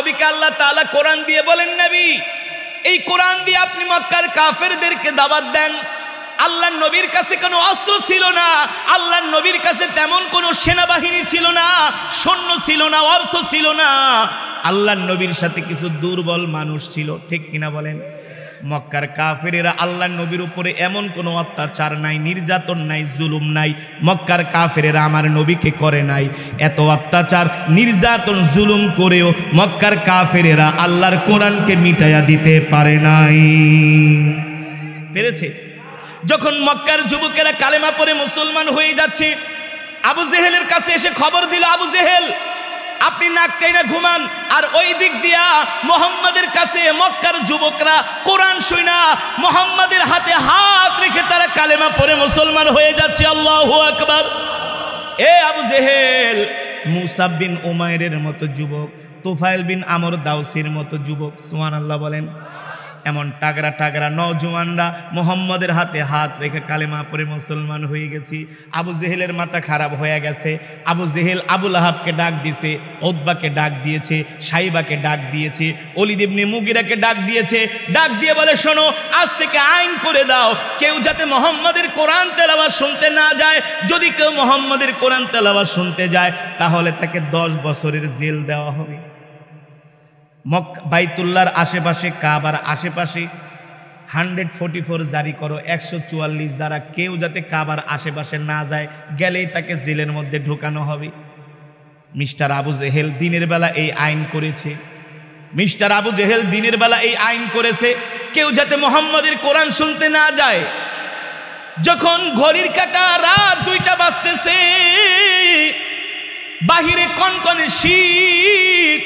নবীকে আল্লাহ তাআলা কোরআন দিয়ে বলেন, নবী এই কোরআন দিয়ে আপনি মক্কার কাফেরদেরকে দাওয়াত দেন। আল্লাহর নবীর কাছে কোনো অস্ত্র ছিল না, আল্লাহর নবীর কাছে তেমন কোনো সেনাবাহিনী ছিল না, সৈন্য ছিল না, অর্থ ছিল না। আল্লাহর নবীর সাথে কিছু দুর্বল মানুষ ছিল, ঠিক কিনা বলেন? মক্কার কাফেরেরা আল্লাহর নবীর উপরে এমন কোনো অত্যাচার নাই, নির্যাতন নাই, জুলুম নাই। মক্কার কাফেরেরা আমার নবীকে করে নাই। এত অত্যাচার, নির্যাতন, জুলুম করেও মক্কার কাফেরেরা আল্লাহর কোরআনকে মিটাইয়া দিতে পারে নাই। পেরেছে? যখন মক্কার যুবকেরা কালেমা পড়ে মুসলমান হয়ে যাচ্ছে, আবু জেহেলের কাছে এসে খবর দিল, আবু জেহেল আপনি নাক টাইনা ঘুমান, আর ওই দিক দিয়া মুহাম্মাদের কাছে মক্কার যুবকরা কোরআন শুনা মুহাম্মাদের হাতে হাত রেখে তারা কালেমা পড়ে মুসলমান হয়ে যাচ্ছে। আল্লাহু আকবার। এ আবু জেহেল, মুসাব বিন উমাইরের মতো যুবক, তুফাইল বিন আমর দাউসির মতো যুবক, সুবহানাল্লাহ বলেন। এমন টাগরা টাগরা নওজওয়ানরা মুহাম্মাদের হাতে হাত রেখে কালেমা পড়ে মুসলমান হয়ে গেছি। আবু জেহেলের মাথা খারাপ হয়ে গেছে। আবু জেহেল আবু লাহাবকে ডাক দিয়েছে, উতবাকে ডাক দিয়েছে, সাইবাকে ডাক দিয়েছে, ওলীদ ইবনে মুগিরাকে ডাক দিয়েছে। ডাক দিয়ে বলে, শোনো, আজ থেকে আইন করে দাও, কেউ যাতে মুহাম্মাদের কোরআন তেলাওয়াত শুনতে না যায়। যদি কেউ মুহাম্মাদের কোরআন তেলাওয়াত শুনতে যায় তাহলে তাকে 10 বছরের জেল দেওয়া হবে। বাইতুল্লাহর আশেপাশে, কাবার আশেপাশে 144 জারি করো, 144 দ্বারা কেউ যাতে কাবার আশেপাশে না যায়, গেলেই তাকে জেলের মধ্যে ঢোকানো হবে। মিস্টার আবু জেহেল দিনের বেলা এই আইন করেছে। মিস্টার আবু জেহেল দিনের বেলা এই আইন করেছে, কেউ যাতে মুহাম্মাদের কোরআন শুনতে না যায়। যখন ঘড়ির কাঁটা রাত 2টা বাজতেছে, বাহিরে কনকনে শীত,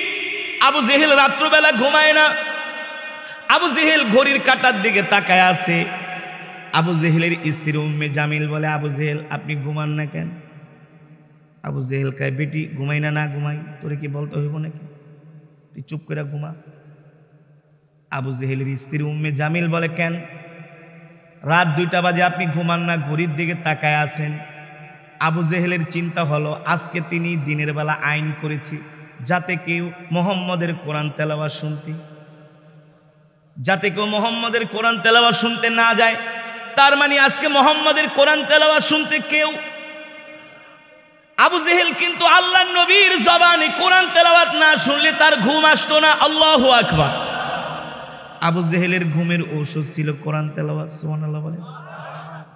আবু জেহেল রাত্রবেলা ঘুমায় না। আবু জেহেল ঘড়ির কাঁটার দিকে তাকায় আছে। আবু জেহেলের স্ত্রী উম্মে জামিল বলে, আবু জেহেল আপনি ঘুমান না কেন? আবু জেহেল কয়, বেটি ঘুমাই না, না ঘুমাই, তোরে কি বলতে হইব নাকি? তুই চুপ করে ঘুমা। আবু জেহেলের স্ত্রী উম্মে জামিল বলে, কেন রাত 2টা বাজে আপনি ঘুমান না, ঘড়ির দিকে তাকায় আছেন? আবু জেহেলের চিন্তা হলো, আজকে তিনি দিনের বেলা আইন করেছি যাতে কেউ মুহাম্মাদের কোরআন তেলাওয়াত শুনতে, যাতে কেউ মুহাম্মাদের কোরআন তেলাওয়াত শুনতে না যায়। তার মানে আজকে মুহাম্মাদের কোরআন তেলাওয়াত শুনতে কেউ। আবু জেহেল কিন্তু আল্লাহর নবীর জবানে কোরআন তেলাওয়াত না শুনলে তার ঘুম আসতো না। আল্লাহু আকবার। আবু জেহেলের ঘুমের ঔষধ ছিল কোরআন তেলাওয়াত। সুবহানাল্লাহ বলে।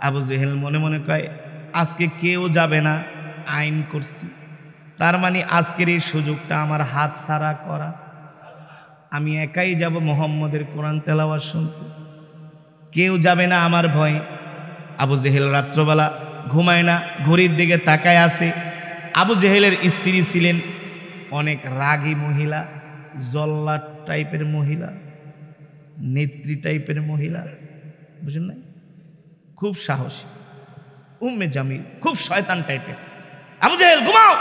আবু জেহেল মনে মনে কয়, আজকে কেউ যাবে না, আইন করছি, তার মানে আজকের এই সুযোগটা আমার হাত ছাড়া করা। আমি একাই যাব মুহাম্মাদের কোরআন তেলাওয়াত শুনতে, কেউ যাবে না আমার ভয়ে। আবু জেহেল রাত্রবেলা ঘুমায় না, ঘড়ির দিকে তাকায় আছে। আবু জেহেলের স্ত্রী ছিলেন অনেক রাগী মহিলা, জল্লাদ টাইপের মহিলা, নেত্রী টাইপের মহিলা, বুঝেন না? খুব সাহসী উম্মে জামিল, খুব শয়তান টাইপের। আবু জেহেল ঘুমাও।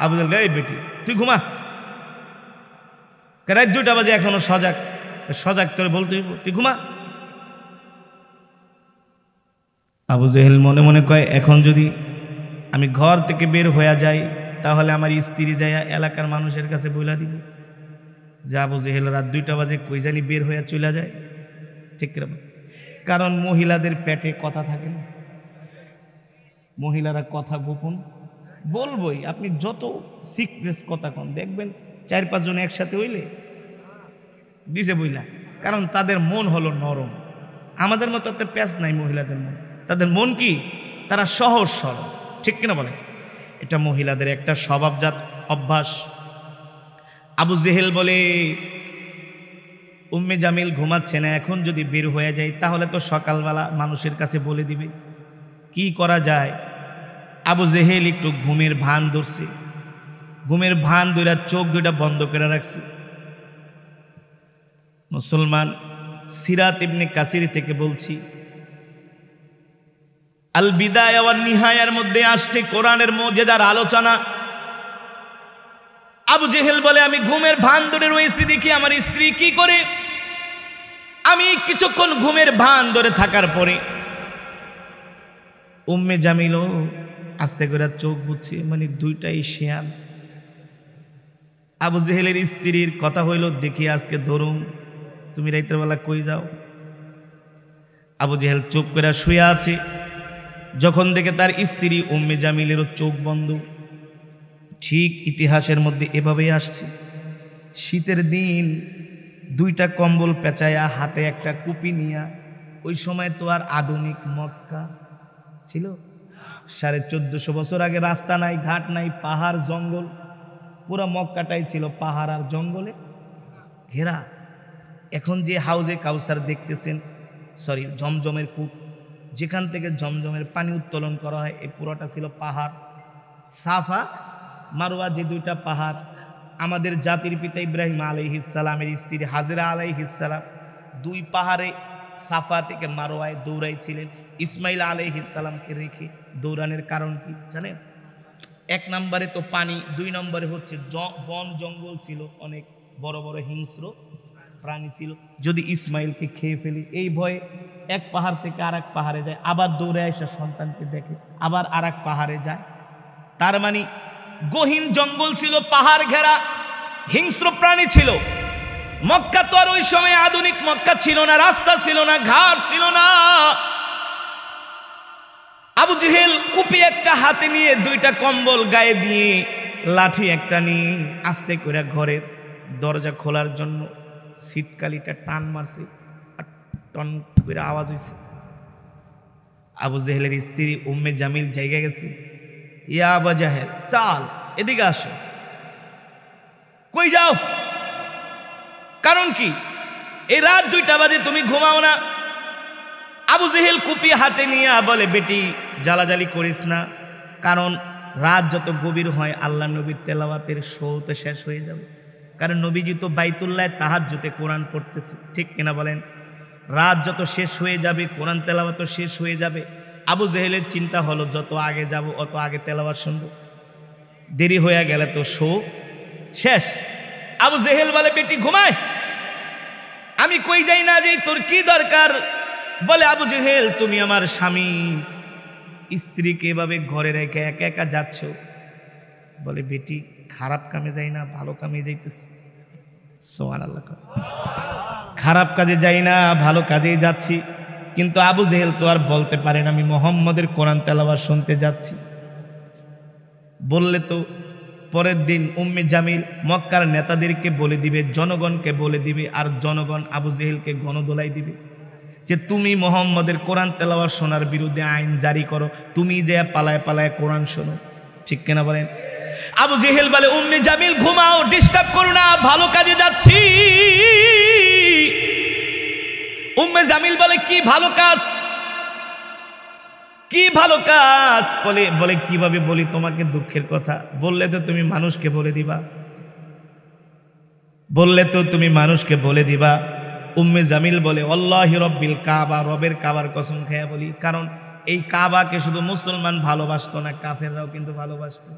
আবু জেহেল, এই বেটি তুই ঘুমা, রাত 2টা বাজে এখনো সজাগ, সজাগ তোর বলতে হইব, তুই ঘুমা। আবু জেহেল মনে মনে কয়, এখন যদি আমি ঘর থেকে বের হয়ে যাই তাহলে আমার স্ত্রী যাইয়া এলাকার মানুষের কাছে বইলা দিব যে আবু জেহেল রাত 2টা বাজে কই জানি বের হয়ে চলে যায়। ঠিক কিরকম? কারণ মহিলাদের পেটে কথা থাকে না, মহিলারা কথা গোপন বলবই। আপনি যত সিক্রেট কথা কন, দেখবেন 4-5 জন একসাথে হইলে দিছে বইলা, কারণ তাদের মন হলো নরম। আমাদের মতো একটা প্যাচ নাই মহিলাদের মন। তাদের মন কি? তারা সহজ সরল। ঠিক কিনা বলে? এটা মহিলাদের একটা স্বভাবজাত অভ্যাস। আবু জেহেল বলে, উম্মে জামিল ঘুমাচ্ছে না, এখন যদি বের হয়ে যায় তাহলে তো সকালবেলা মানুষের কাছে বলে দিবে, কি করা যায়? আবু জেহেল একটু ঘুমের ভান ধরছে, ঘুমের ভান ধরে চোখ 2টা বন্ধ করে রাখছে। মুসলমান, সিরাত ইবনে কাসির থেকে বলছি, আল বিদায়া ওয়ান নিহায়ার মধ্যে আসছে কোরআনের মুজিজার আলোচনা। আবু জেহেল বলে, আমি ঘুমের ভান ধরে রয়েছি, দেখি আমার স্ত্রী কি করে। আমি কিছুক্ষণ ঘুমের ভান ধরে থাকার পরে উম্মে জামিলও আস্তে করে চোখ বুঝছে, মানে 2টাই শেয়াল। আবু জেহেলের স্ত্রীর কথা হইল, দেখি আজকে ধরুম, তুমি রাতের বেলা কই যাও? আবু জেহেল চুপ করে শুয়ে আছে। যখন দেখে তার স্ত্রী উম্মে জামিলেরও চোখ বন্ধ। ঠিক ইতিহাসের মধ্যে এভাবেই আসছে, শীতের দিন দুইটা কম্বল পেঁচায়া, হাতে একটা কুপি নিয়া। ওই সময় তো আর আধুনিক মক্কা ছিল, 1450 বছর আগে রাস্তা নাই, ঘাট নাই, পাহাড় জঙ্গল, পুরা মক্কাটাই ছিল পাহাড় আর জঙ্গলে ঘেরা। এখন যে হাউজে কাউসার দেখতেছেন, সরি জমজমের কূপ, যেখান থেকে জমজমের পানি উত্তোলন করা হয়, এই পুরোটা ছিল পাহাড়। সাফা মারওয়া যে দুইটা পাহাড়, আমাদের জাতির পিতা ইব্রাহিম আলাইহিস সালামের স্ত্রী হাজেরা আলাইহিস সালাম দুই পাহাড়ে সাফা থেকে মারওয়ায় দৌড়াইছিলেন ইসমাইল আলাইহিস সালামকে রেখে। দৌড়ানোর কারণ কি জানেন? এক নম্বরে তো পানি, দুই নম্বরে হচ্ছে বন জঙ্গল ছিল, অনেক বড় বড় হিংস্র প্রাণী ছিল, যদি ইসমাইলকে খেয়ে ফেলি এই ভয়ে এক পাহাড় থেকে আর এক পাহাড়ে যায়, আবার দৌড়ে আসা সন্তানকে দেখে, আবার আর এক পাহাড়ে যায়। তার মানে গহীন জঙ্গল ছিল, পাহাড় ঘেরা, হিংস্র প্রাণী ছিল। মক্কা তো আর ওই সময় আধুনিক মক্কা ছিল না, রাস্তা ছিল না, ঘাট ছিল না। আবু জেহেল কুপি একটা হাতে নিয়ে, দুইটা কম্বল গায়ে দিয়ে, লাঠি একটা নিয়ে আস্তে করে ঘরের দরজা খোলার জন্য সিটকালিটা টান মারছে, আর টন করে আওয়াজ হয়েছে। আবু জেহেলের স্ত্রী উম্মে জামিল জায়গা গেছে, ইয়া আবু জাহেল চাল এদিকে আসো। কই যাও? কারণ কি? এই রাত 2টা বাজে, তুমি ঘুমাও না? আবু জেহেল কুপি হাতে নিয়ে বলে, বেটি জ্বালাজালি করিস না, কারণ রাত যত গভীর হয় আল্লাহ নবীর তেলাওয়াতের শোতে শেষ হয়ে যাবে। কারণ নবীজি তো বাইতুল্লাহ তাহাজ্জুদে কোরআন পড়তেছে, ঠিক কিনা বলেন? রাত যত শেষ হয়ে যাবে, কোরআন তেলাওয়াত শেষ হয়ে যাবে। আবু জেহেলের চিন্তা হলো, যত আগে যাব অত আগে তেলাওয়াত শুনবো, দেরি হয়ে গেলে তো শো শেষ। আবু জেহেল বলে, বেটি ঘুমায়, আমি কই যাই না যাই, তোর কি দরকার? বলে, আবু জেহেল তুমি আমার স্বামী, স্ত্রীকে এভাবে ঘরে রেখে একা একা যাচ্ছ। বলে, বেটি খারাপ কামে যাই না, ভালো কামে যাইতেছি। সুবহানাল্লাহ, খারাপ কাজে যাই না, ভালো কাজেই যাচ্ছি। কিন্তু আবু জেহেল তো আর বলতে পারে না আমি মুহাম্মদের কোরআন তেলাওয়াত শুনতে যাচ্ছি। বললে তো পরের দিন উম্মে জামিল মক্কার নেতাদেরকে বলে দিবে, জনগণকে বলে দিবে, আর জনগণ আবু জেহেলকে গণদোলাই দিবে যে তুমি মুহাম্মদের কোরআন তেলাওয়াত শোনার বিরুদ্ধে আইন জারি করো, তুমি যে পালায় পালায় কোরআন শোনো, ঠিক কিনা বলেন? আবু জেহেল বলে, উম্মে জামিল ঘুমাও, ডিস্টার্ব করো না, ভালো কাজে যাচ্ছি। উম্মে জামিল বলে, কি ভালো কাজ? কি ভালো কাজ? বলে কিভাবে বলি তোমাকে দুঃখের কথা? বললে তো তুমি মানুষকে বলে দিবা, বললে তো তুমি মানুষকে বলে দিবা। উম্মে জামিল বলে, আল্লাহি রব্বিল কাবা, রবের কাবার কসম খেয়ে বলি, কারণ এই কাবাকে শুধু মুসলমান ভালোবাসতো না, কাফেররাও কিন্তু ভালোবাসতো।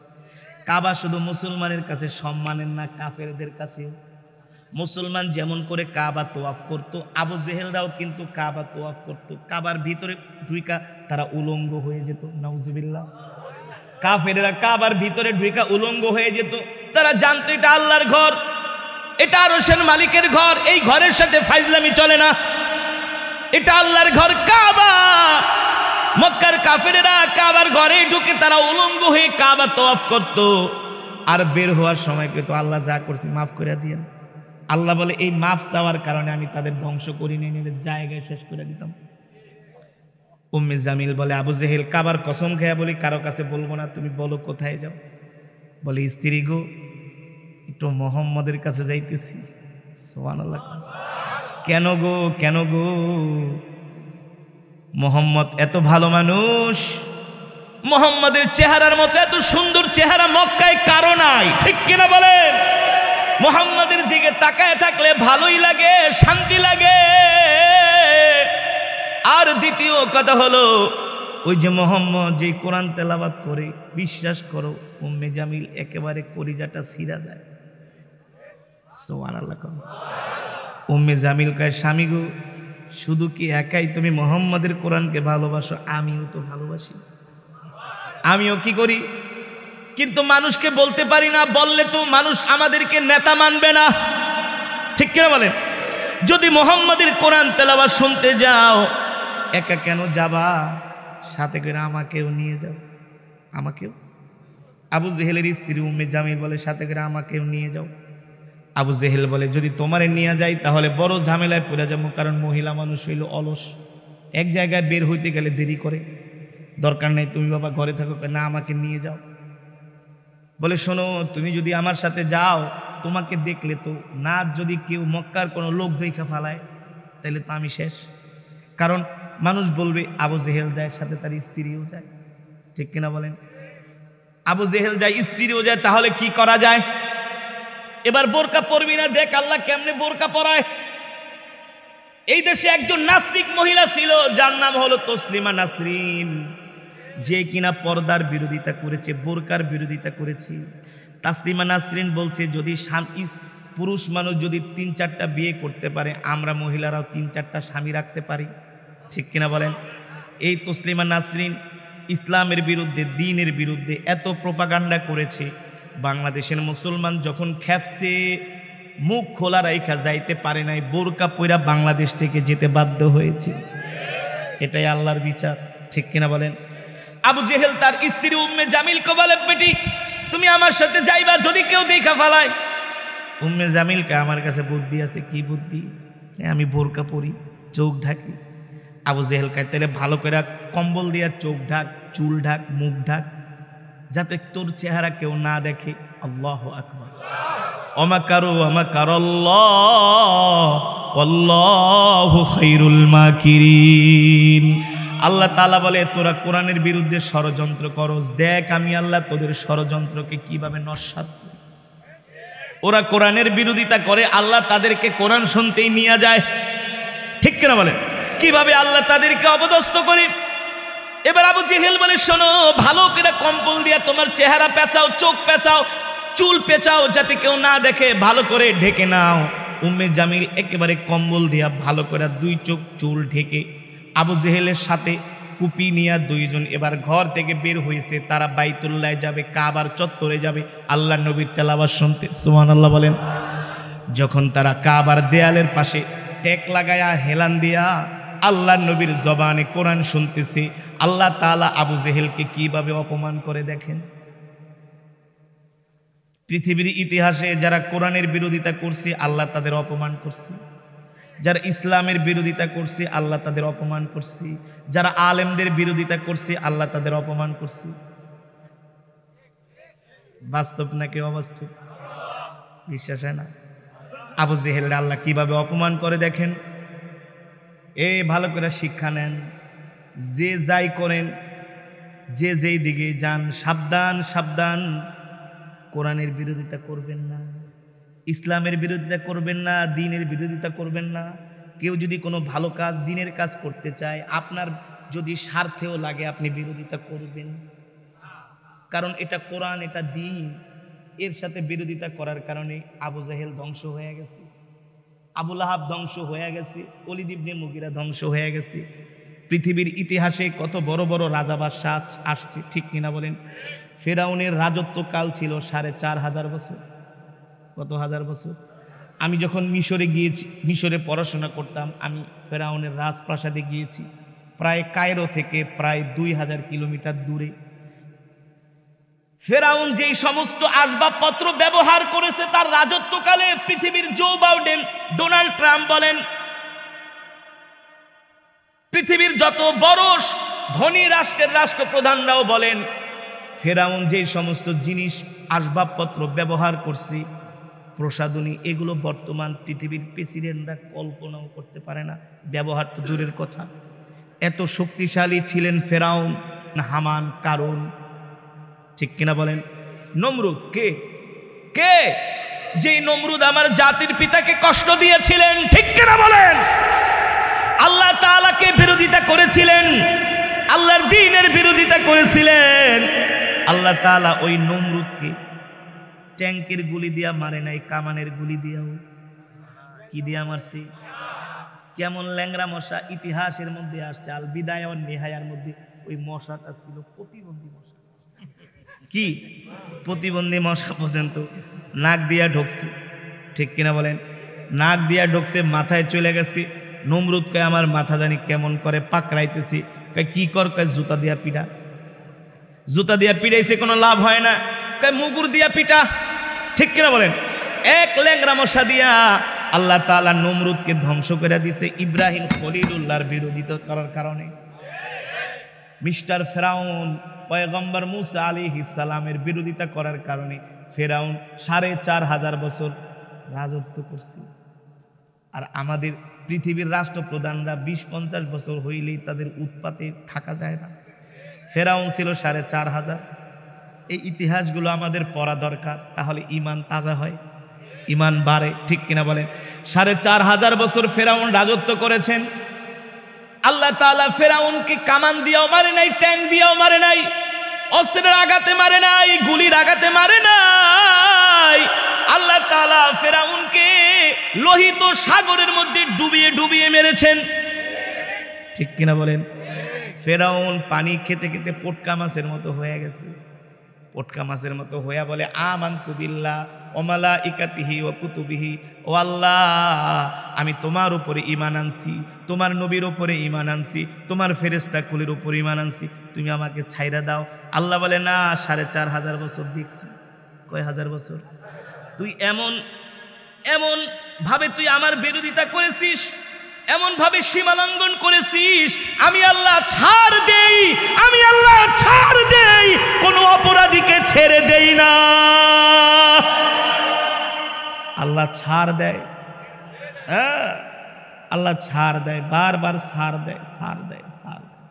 কাবা শুধু মুসলমানের কাছে সম্মানের না, কাফেরদের কাছেও। মুসলমান যেমন করে কাবা তোয়াফ করত, আবু জেহেলরাও কিন্তু কাবা তোয়াফ করত। কাবার ভিতরে ঢুইকা তারা উলঙ্গ হয়ে যেত, নাউজুবিল্লাহ। কাফেররা কাবার ভিতরে ঢুইকা উলঙ্গ হয়ে যেত। তারা জানতো এটা আল্লাহর ঘর, এটা আরশের মালিকের ঘর, এই ঘরের সাথে ফাইজলামি চলে না, এটা আল্লাহর ঘর কাবা। মক্কার কাফেরেরা কাবার ঘরে ঢুকে তারা উলঙ্গ হয়ে কাবা তোয়াফ করত। আর বের হওয়ার সময় কিন্তু আল্লাহ যা করছে মাফ করে দিয়েন। আল্লাহ বলে, এই মাফ চাওয়ার কারণে আমি তাদের ধ্বংস করি নিয়ে জায়গায় শেষ করে দিতাম। উম্মে জামিল বলে, আবু জেহেল কাবার কসম খেয়ে বলি, কারো কাছে বলবো না, তুমি বলো কোথায় যাও? বলে, স্ত্রী গো, একটু মুহাম্মদের কাছে যাইতেছি। সুবহানাল্লাহ। কেন গো, কেন গো? মুহাম্মদ এত ভালো মানুষ, মুহাম্মদের চেহারার মতো এত সুন্দর চেহারা মক্কায় কারো নাই, ঠিক কিনা বলেন? মুহাম্মদের দিকে তাকায় থাকলে ভালোই লাগে, শান্তি লাগে। আর দ্বিতীয় কথা হলো, ওই যে মুহাম্মদ যে কোরআন তেলাওয়াত করে, বিশ্বাস করো উম্মে জামিল একেবারে কলিজাটা ছিঁড়া যায়। সুবহানাল্লাহ। উম্মে জামিল কয়, স্বামী গো, শুধু কি একাই তুমি মুহাম্মদের কোরআনকে ভালোবাসো? আমিও তো ভালোবাসি। আমিও কি করি? কিন্তু মানুষকে বলতে পারি না, বললে তো মানুষ আমাদেরকে নেতা মানবে না, ঠিক কিনা বলেন? যদি মুহাম্মাদের কোরআন তেলাওয়াত শুনতে যাও, একা কেন যাবা? সাথে করে আমাকেও নিয়ে যাও। আমাকেও? আবু জেহেলের স্ত্রী উম্মে জামিল বলে সাথে করে আমাকেও নিয়ে যাও। আবু জেহেল বলে যদি তোমারে নিয়ে যাই তাহলে বড় ঝামেলায় পড়ে যাবো, কারণ মহিলা মানুষ হইল অলস, এক জায়গায় বের হইতে গেলে দেরি করে, দরকার নেই, তুমি বাবা ঘরে থাকো। না, আমাকে নিয়ে যাও। বলে শোনো, তুমি যদি আমার সাথে যাও, তোমাকে দেখলে তো না, যদি কেউ মক্কার কোনো লোক দেখা ফালায় তাহলে তো আমি শেষ, কারণ মানুষ বলবে আবু জেহেল যায়, সাথে তার স্ত্রীও যায়, ঠিক কিনা বলেন? আবু জেহেল যায়, স্ত্রীও যায়, তাহলে কি করা যায়? এবার বোরকা পরবি না, দেখ আল্লাহ কেমনে বোরকা পরায়। এই দেশে একজন নাস্তিক মহিলা ছিল, যার নাম হলো তসলিমা নাসরিন, যে কিনা পর্দার বিরোধিতা করেছে, বোরকার বিরোধিতা করেছে। তাসলিমা নাসরিন বলছে যদি পুরুষ মানুষ যদি 3-4টা বিয়ে করতে পারে, আমরা মহিলারাও 3-4টা স্বামী রাখতে পারি, ঠিক কিনা বলেন? এই তসলিমা নাসরিন ইসলামের বিরুদ্ধে, দ্বীনের বিরুদ্ধে এত প্রোপাগান্ডা করেছে, বাংলাদেশের মুসলমান যখন খেপছে, মুখ খোলা রাইখা যাইতে পারে নাই, বোরকা পইরা বাংলাদেশ থেকে যেতে বাধ্য হয়েছে। এটাই আল্লাহর বিচার, ঠিক কিনা বলেন? আবু জেহেল তার স্ত্রী উম্মে জামিলকে বলে বেটি তুমি আমার সাথে যাইবা, যদি কেউ দেখা ফেলায়। উম্মে জামিলকে আমার কাছে বুদ্ধি আছে। কি বুদ্ধি? আমি বোরকা পরি, চোখ ঢাকি। আবু জেহেল কায় তাহলে ভালো করে কম্বল দিয়া চোখ ঢাক, চুল ঢাক, মুখ ঢাক, যাতে তোর চেহারা কেউ না দেখে। আল্লাহু আকবার। ওমাকারু ওমাকারাল্লাহ ওয়াল্লাহু খায়রুল মাকিরিন। আল্লাহ তাআলা বলে তোরা কোরআনের বিরুদ্ধে ষড়যন্ত্র করস, দেখ আমি আল্লাহ তোদের ষড়যন্ত্রকে কিভাবে নস্যাৎ করি। ওরা কোরআনের বিরোধিতা করে, আল্লাহ তাদেরকে কোরআন শুনতেই নিয়ে যায়, ঠিক কিনা বলে? কিভাবে আল্লাহ তাদেরকে অপদস্থ করি। এবার আবু জেহেল বলে শোনো, ভালো করে কম্বল দিয়া তোমার চেহারা পেঁচাও, চোখ পেঁচাও, চুল পেঁচাও, যাতে কেউ না দেখে, ভালো করে ঢেকে নাও। উম্মে জামিল একেবারে কম্বল দিয়া ভালো করে 2 চোখ চুল ঢেকে আবু জেহেলের সাথে কুপি নিয়ে 2 জন এবার ঘর থেকে বের হয়েছে। তারা বাইতুল্লাহ যাবে, কাবার চত্বরে যাবে আল্লাহ নবীর তেলাওয়াত শুনতে। সুবহানাল্লাহ বলেন। যখন তারা কাবার দেয়ালের পাশে টেক লাগায়া হেলান দিয়া আল্লাহ নবীর জবানে কোরআন শুনতেছে, আল্লাহ তাআলা আবু জেহেলকে কিভাবে অপমান করে দেখেন। পৃথিবীর ইতিহাসে যারা কোরআনের বিরোধিতা করছে আল্লাহ তাদের অপমান করছে, যারা ইসলামের বিরোধিতা করছে আল্লাহ তাদের অপমান করছে, যারা আলেমদের বিরোধিতা করছে আল্লাহ তাদের অপমান করছে। বাস্তব নাকি অবাস্তব? বিশ্বাস হয় না? আবু জেহেল আল্লাহ কিভাবে অপমান করে দেখেন। ভালো করে শিক্ষা নেন, যে যাই করেন, যে যেই দিকে যান, সাবধান সাবধান, কোরআনের বিরোধিতা করবেন না, ইসলামের বিরোধিতা করবেন না, দ্বীনের বিরোধিতা করবেন না। কেউ যদি কোনো ভালো কাজ, দ্বীনের কাজ করতে চায়, আপনার যদি স্বার্থেও লাগে আপনি বিরোধিতা করবেন, কারণ এটা কোরআন, এটা দ্বীন। এর সাথে বিরোধিতা করার কারণে আবু জেহেল ধ্বংস হয়ে গেছে, আবু লাহাব ধ্বংস হয়ে গেছে, ওলীদ ইবনে মুগীরা ধ্বংস হয়ে গেছে। পৃথিবীর ইতিহাসে কত বড় বড় রাজা বাদশা আসছে, ঠিক কিনা বলেন? ফেরাউনের রাজত্বকাল ছিল 4500 বছর। কত হাজার বছর? আমি যখন মিশরে গিয়েছি, মিশরে পড়াশোনা করতাম, আমি ফেরাউনের রাজপ্রাসাদে গিয়েছি, প্রায় কায়রো থেকে প্রায় 2000 কিলোমিটার দূরে। ফেরাউন যেই সমস্ত আসবাবপত্র ব্যবহার করেছে তার রাজত্বকালে, পৃথিবীর জো বাইডেন, ডোনাল্ড ট্রাম্প বলেন, পৃথিবীর যত বড় ধনী রাষ্ট্রের রাষ্ট্রপ্রধানরাও বলেন, ফেরাউন যেই সমস্ত জিনিস আসবাবপত্র ব্যবহার করছে, প্রসাধনী, এগুলো বর্তমান পৃথিবীর প্রেসিডেন্টরা কল্পনাও করতে পারে না, ব্যবহার তো দূরের কথা। এত শক্তিশালী ছিলেন ফেরাউন, হামান, কারুন, ঠিক কিনা বলেন? নমরুদ কে? কে? যেই নমরুদ আমার জাতির পিতাকে কষ্ট দিয়েছিলেন, ঠিক কিনা বলেন? আল্লাহ তাআলাকে বিরোধিতা করেছিলেন, আল্লাহর দ্বীনের বিরোধিতা করেছিলেন। আল্লাহ তাআলা ওই নমরুদকে ট্যাঙ্কের গুলি দিয়া মারে নাই, কামানের গুলি দিয়াও। কি দিয়া মারছে? কেমন ল্যাংরা মশা, ইতিহাসের মধ্যে আসছে, আল বিদায়া ওয়ান নিহায়ার মধ্যে ওই মশাটা ছিল প্রতিবন্ধী মশা। কি প্রতিবন্ধী মশা পর্যন্ত নাক দিয়া ঢুকছে, ঠিক কিনা বলেন? নাক দিয়া ঢুকছে, মাথায় চলে গেছে। নমরুদ কয় আমার মাথা জানি কেমন করে পাকড়াইতেছি। কয় কি কর? কয় জুতা দিয়া পিটা। জুতা দিয়া পিটাইছে, কোনো লাভ হয় না। কয় মুগুর দিয়া পিটা, ঠিক কিনা বলেন? এক ল্যাংরা মশা দিয়া আল্লাহ তাআলা নমরুদকে ধ্বংস করে দিছে ইব্রাহিম খলিলুল্লাহর বিরোধিতা করার কারণে। মিস্টার ফেরাউন পয়গম্বর মুসা আলাইহিস সালামের বিরোধিতা করার কারণে ফেরাউন ৪৫০০ বছর রাজত্ব করছে। আর আমাদের পৃথিবীর রাষ্ট্রপ্রধানরা ২০-৫০ বছর হইলেই তাদের উৎপাতে থাকা যায় না। ফেরাউন ছিল ৪৫০০। এই ইতিহাসগুলো আমাদের পড়া দরকার, তাহলে ঈমান তাজা হয়, ঈমান বাড়ে, ঠিক কিনা বলেন? ৪৫০০ বছর ফেরাউন রাজত্ব করেছেন। আল্লাহ তাআলা ফেরাউনকে কামান দিয়েও মারে নাই, ট্যাঙ্ক দিয়েও মারে নাই, অস্ত্রের আঘাতে মারে নাই, গুলির আঘাতে মারে নাই। আল্লাহ তাআলা ফেরাউনকে লোহিত সাগরের মধ্যে ডুবিয়ে ডুবিয়ে মেরেছেন, ঠিক কিনা বলেন? ফেরাউন পানি খেতে খেতে পটকা মাছের মতো হয়ে গেছে। পটকা মাছের মতো হইয়া বলে আমানতু বিল্লাহ ওয়া মালাইকাতিহি ওয়া কুতুবিহি, ও আল্লাহ আমি তোমার উপরে ঈমান আনছি, তোমার নবীর উপরে ঈমান আনছি, তোমার ফেরেশতাকুলের উপরে ঈমান আনছি, তুমি আমাকে ছাইরা দাও। আল্লাহ বলে না, ৪৫০০ বছর দেখছি। কয় হাজার বছর? তুই এমন এমন ভাবে তুই আমার বিরোধিতা করেছিস, এমন ভাবে সীমালঙ্ঘন করেছিস, আমি আল্লাহ ছাড় দেই, আমি আল্লাহ ছাড় দেই, কোনো অপরাধীকে ছেড়ে দেই না। আল্লাহ ছাড় দেয়, হ্যাঁ আল্লাহ ছাড় দেয়, বারবার ছাড় দেয়, ছাড় দেয়, ছাড় দেয়।